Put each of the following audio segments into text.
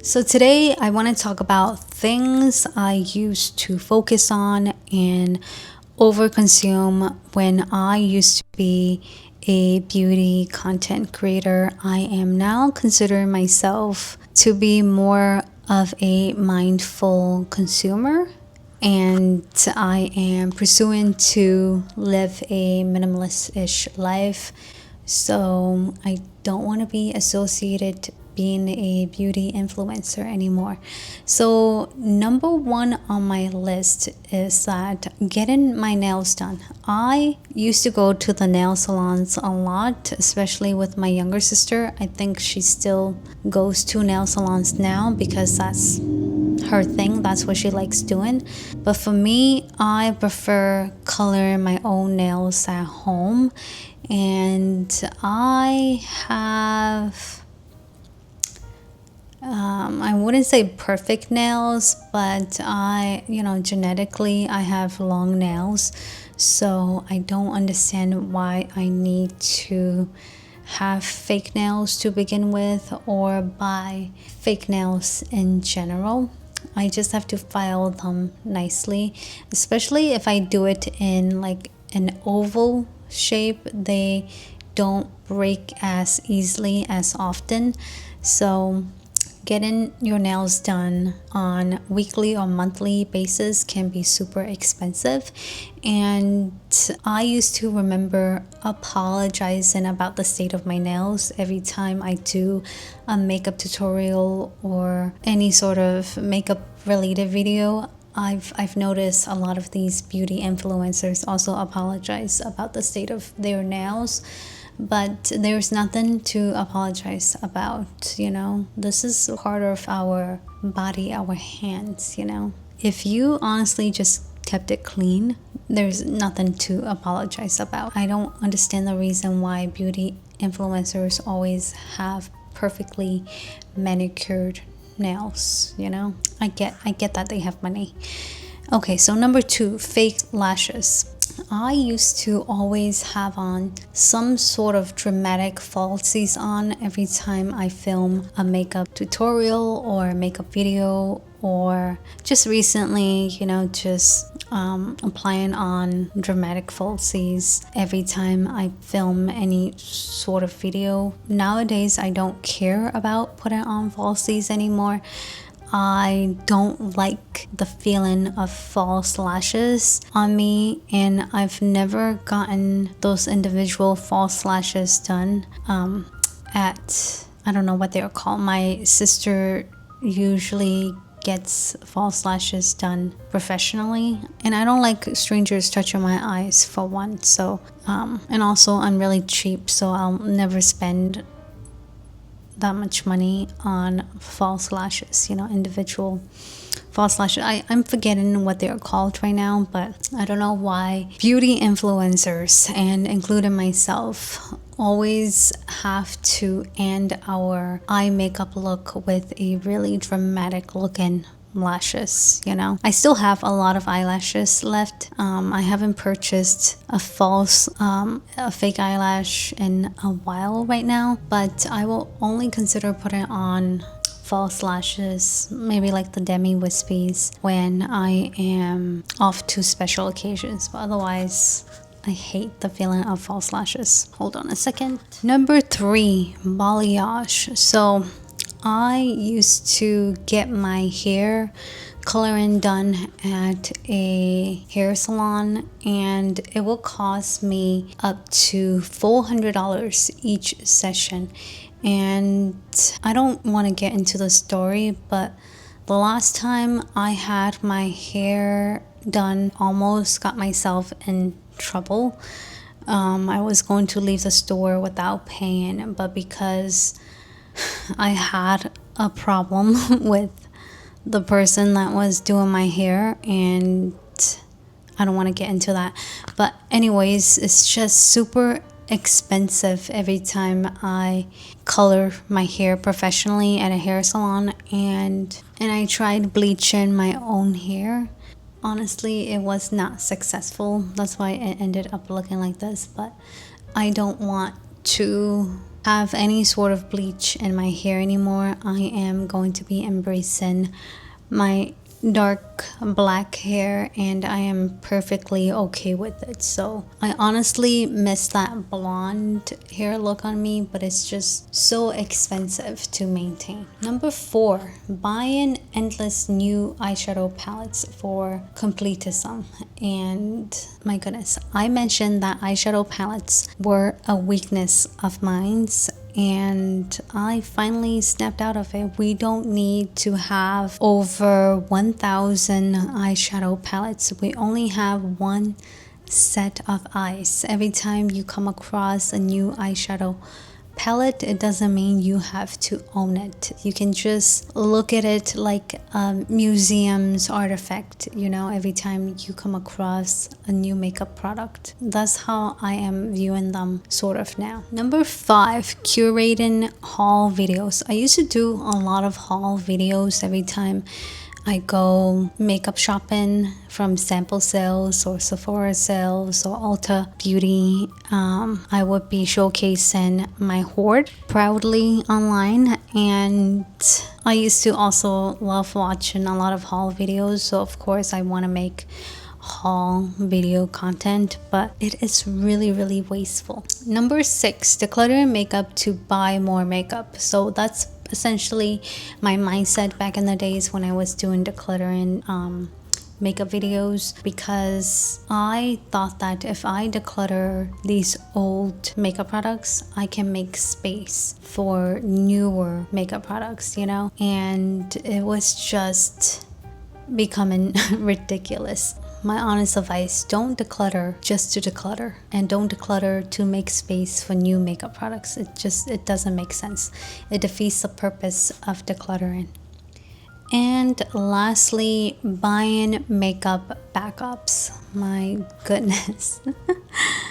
So today I want to talk about things I used to focus on and overconsume when I used to be a beauty content creator. I am now considering myself to be more of a mindful consumer, and I am pursuing to live a minimalist-ish life. So I don't want to be associated being a beauty influencer anymore. So number one on my list is that getting my nails done. I used to go to the nail salons a lot, especially with my younger sister. I think she still goes to nail salons now because that's her thing. That's what she likes doing. But for me, I prefer coloring my own nails at home. And I have I wouldn't say perfect nails, but genetically I have long nails. So I don't understand why I need to have fake nails to begin with or buy fake nails in general. I just have to file them nicely, especially if I do it in like an oval shape. They don't break as easily as often. So getting your nails done on weekly or monthly basis can be super expensive, and I used to remember apologizing about the state of my nails every time I do a makeup tutorial or any sort of makeup related video. I've noticed a lot of these beauty influencers also apologize about the state of their nails, but there's nothing to apologize about. This is part of our body, our hands. If you honestly just kept it clean, there's nothing to apologize about. I don't understand the reason why beauty influencers always have perfectly manicured nails. I get that they have money. Okay, so number two, fake lashes. I used to always have on some sort of dramatic falsies on every time I film a makeup tutorial or a makeup video, or just recently, applying on dramatic falsies every time I film any sort of video. Nowadays, I don't care about putting on falsies anymore. I don't like the feeling of false lashes on me, and I've never gotten those individual false lashes done at, I don't know what they're called. My sister usually gets false lashes done professionally, and I don't like strangers touching my eyes, for one. So and also I'm really cheap, so I'll never spend that much money on false lashes, individual false lashes. I'm forgetting what they're called right now, but I don't know why beauty influencers, and including myself, always have to end our eye makeup look with a really dramatic looking lashes. I still have a lot of eyelashes left. I haven't purchased a fake eyelash in a while right now, but I will only consider putting on false lashes, maybe like the demi wispies, when I am off to special occasions. But otherwise, I hate the feeling of false lashes. Hold on a second. Number three, balayage. So I used to get my hair coloring done at a hair salon, and it will cost me up to $400 each session. And I don't want to get into the story, but the last time I had my hair done, almost got myself in trouble. I was going to leave the store without paying, but because I had a problem with the person that was doing my hair, and I don't want to get into that. But anyways, it's just super expensive every time I color my hair professionally at a hair salon, and I tried bleaching my own hair. Honestly, it was not successful. That's why it ended up looking like this. But I don't want to have any sort of bleach in my hair anymore. I am going to be embracing my dark black hair, and I am perfectly okay with it. So I honestly miss that blonde hair look on me, but it's just so expensive to maintain. Number 4, buying endless new eyeshadow palettes for completism. And my goodness, I mentioned that eyeshadow palettes were a weakness of mine, and I finally snapped out of it. We don't need to have over 1,000 eyeshadow palettes. We only have one set of eyes. Every time you come across a new eyeshadow palette, it doesn't mean you have to own it. You can just look at it like a museum's artifact, you know, every time you come across a new makeup product. That's how I am viewing them sort of now. Number 5, curating haul videos. I used to do a lot of haul videos every time I go makeup shopping from sample sales or Sephora sales or Ulta Beauty. I would be showcasing my hoard proudly online, and I used to also love watching a lot of haul videos. So of course I want to make haul video content, but it is really wasteful. Number 6, decluttering makeup to buy more makeup. So that's essentially my mindset back in the days when I was doing decluttering makeup videos, because I thought that if I declutter these old makeup products, I can make space for newer makeup products, you know, and it was just becoming ridiculous. My honest advice, don't declutter just to declutter, and don't declutter to make space for new makeup products. It doesn't make sense. It defeats the purpose of decluttering. And lastly, buying makeup backups. My goodness.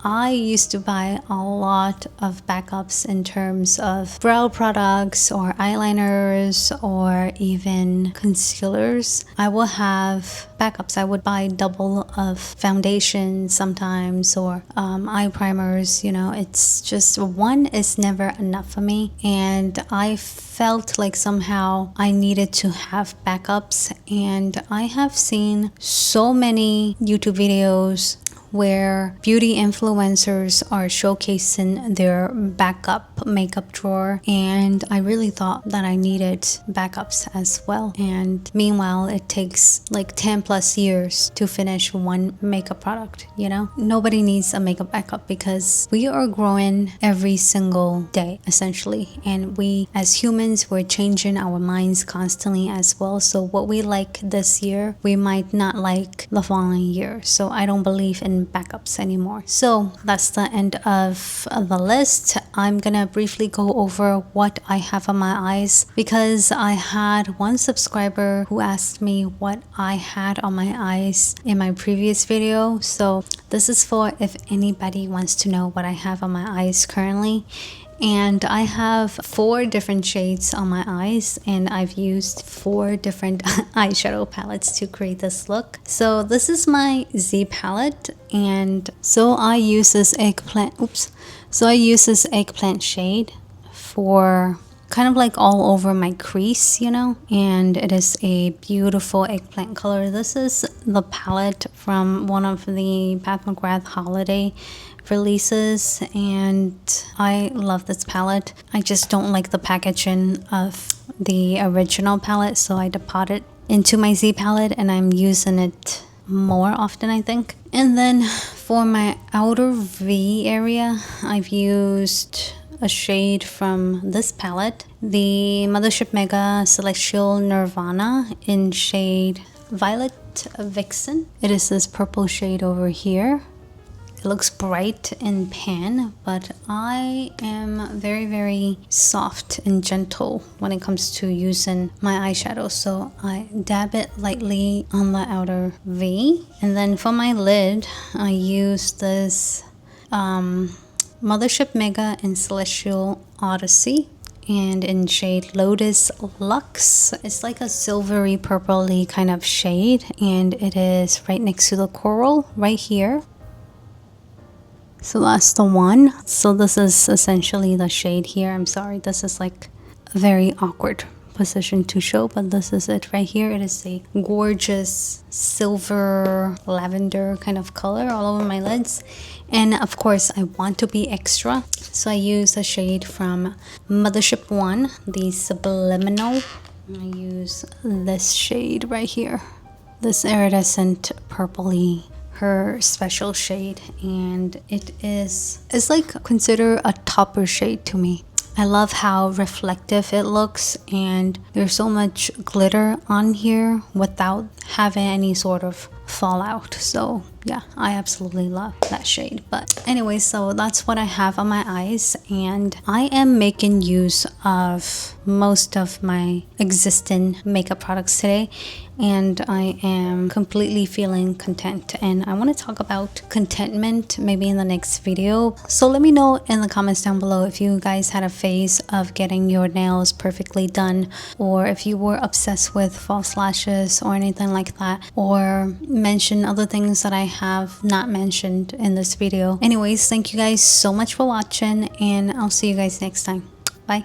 I used to buy a lot of backups in terms of brow products or eyeliners or even concealers. I will have backups. I would buy double of foundation sometimes, or eye primers. You know, it's just one is never enough for me, and I felt like somehow I needed to have backups. And I have seen so many YouTube videos where beauty influencers are showcasing their backup makeup drawer, and I really thought that I needed backups as well. And meanwhile, it takes like 10 plus years to finish one makeup product, you know? Nobody needs a makeup backup because we are growing every single day, essentially. And we as humans, we're changing our minds constantly as well. So what we like this year, we might not like the following year. So I don't believe in backups anymore. So that's the end of the list. I'm gonna briefly go over what I have on my eyes, because I had one subscriber who asked me what I had on my eyes in my previous video. So this is for if anybody wants to know what I have on my eyes currently. And I have 4 different shades on my eyes, and I've used 4 different eyeshadow palettes to create this look. So this is my Z palette, and so I use this eggplant shade for kind of like all over my crease, you know, and it is a beautiful eggplant color. This is the palette from one of the Pat McGrath holiday releases, and I love this palette. I just don't like the packaging of the original palette, so I depot it into my Z palette, and I'm using it more often, I think. And then for my outer V area, I've used a shade from this palette, the Mothership Mega Celestial Nirvana in shade Violet Vixen. It is this purple shade over here. It looks bright in pan, but I am very soft and gentle when it comes to using my eyeshadow. So I dab it lightly on the outer V. And then for my lid, I use this Mothership Mega in Celestial Odyssey, and in shade Lotus Luxe. It's like a silvery purpley kind of shade, and it is right next to the coral right here. So that's the one. So this is essentially the shade here. I'm sorry, this is like a very awkward position to show, but this is it right here. It is a gorgeous silver lavender kind of color all over my lids. And of course I want to be extra, so I use a shade from Mothership 1, the Subliminal. I use this shade right here, this iridescent purpley, her special shade, and it's like consider a topper shade to me. I love how reflective it looks, and there's so much glitter on here without having any sort of fallout. So yeah, I absolutely love that shade. But anyway, so that's what I have on my eyes, and I am making use of most of my existing makeup products today, and I am completely feeling content. And I want to talk about contentment maybe in the next video. So let me know in the comments down below if you guys had a phase of getting your nails perfectly done, or if you were obsessed with false lashes or anything like that, or mention other things that I have not mentioned in this video. Anyways, thank you guys so much for watching, and I'll see you guys next time. Bye.